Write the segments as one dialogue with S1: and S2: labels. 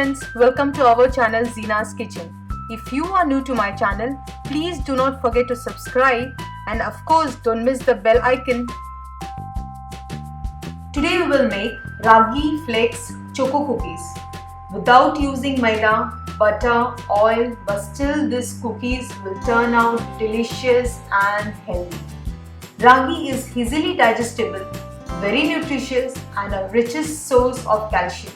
S1: friends, welcome to our channel Zina's Kitchen. If you are new to my channel, please do not forget to subscribe and of course don't miss the bell icon. Today we will make Ragi Flax Choco Cookies without using maida, butter, oil, but still these cookies will turn out delicious and healthy. Ragi is easily digestible, very nutritious and a richest source of calcium.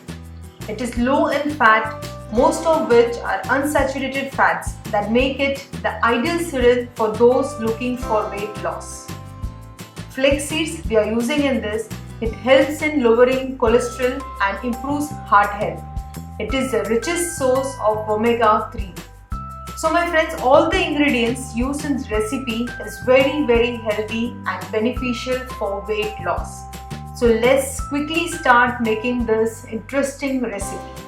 S1: It is low in fat, most of which are unsaturated fats that make it the ideal cereal for those looking for weight loss. Flax seeds we are using in this, it helps in lowering cholesterol and improves heart health. It is the richest source of omega-3. So my friends, all the ingredients used in this recipe is very healthy and beneficial for weight loss. So let's quickly start making this interesting recipe.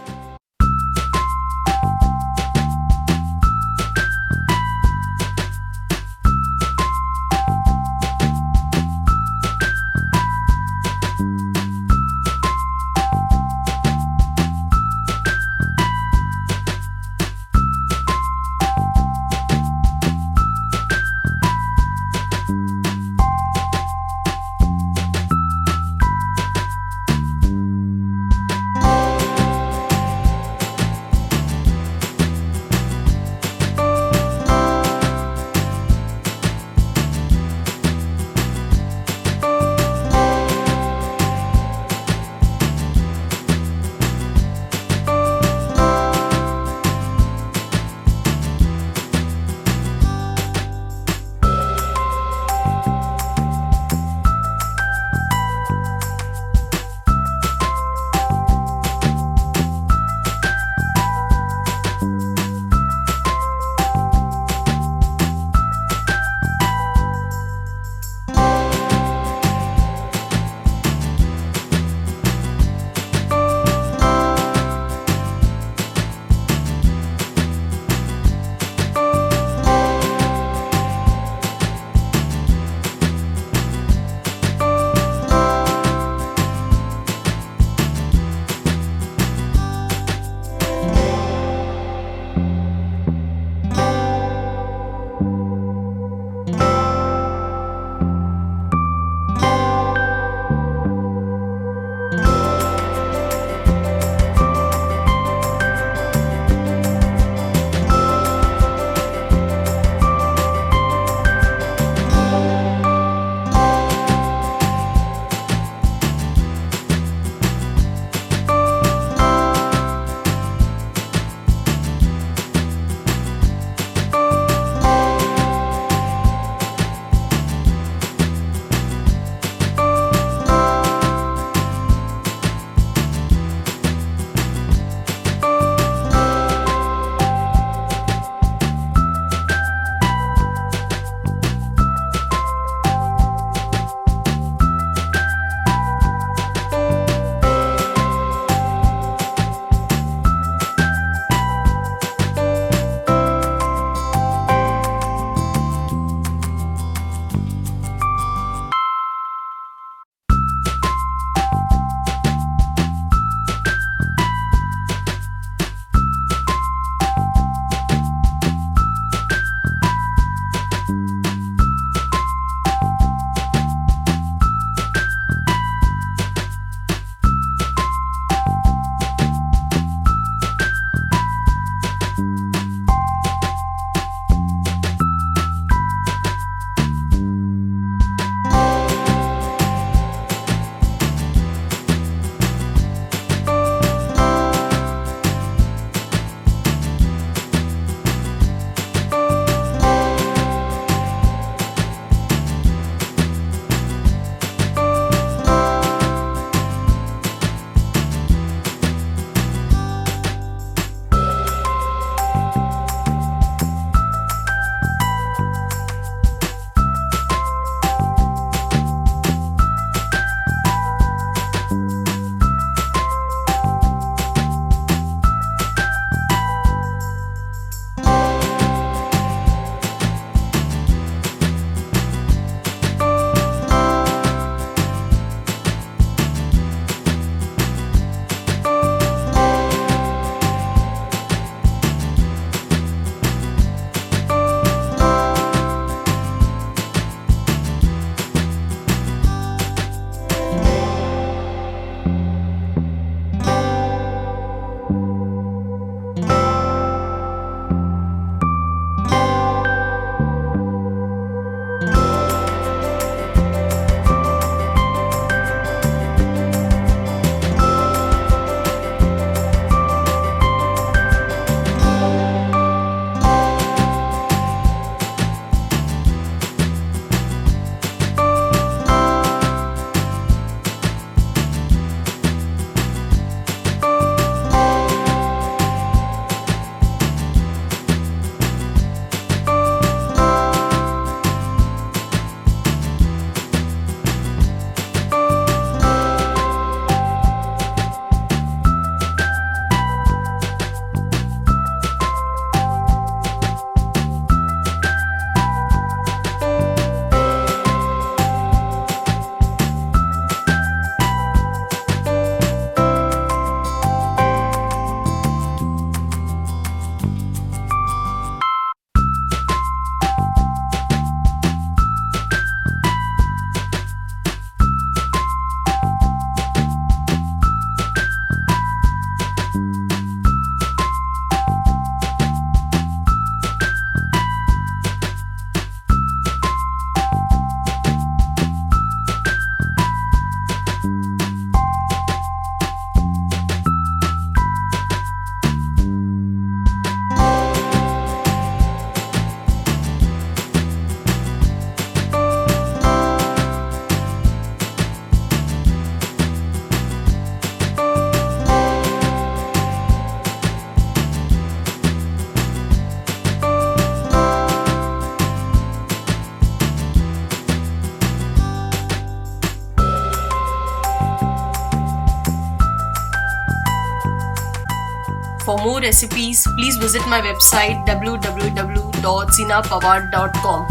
S2: For more recipes, please visit my website www.zinapawar.com.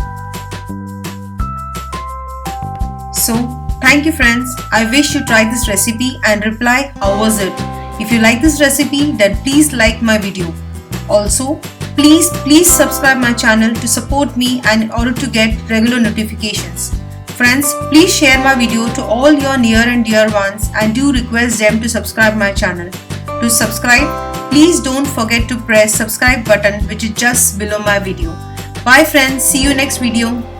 S1: So, thank you friends. I wish you try this recipe and reply how was it. If you like this recipe, then please like my video. Also, please subscribe my channel to support me and in order to get regular notifications. Friends, please share my video to all your near and dear ones and do request them to subscribe my channel. To subscribe, please don't forget to press subscribe button which is just below my video. Bye friends, see you next video.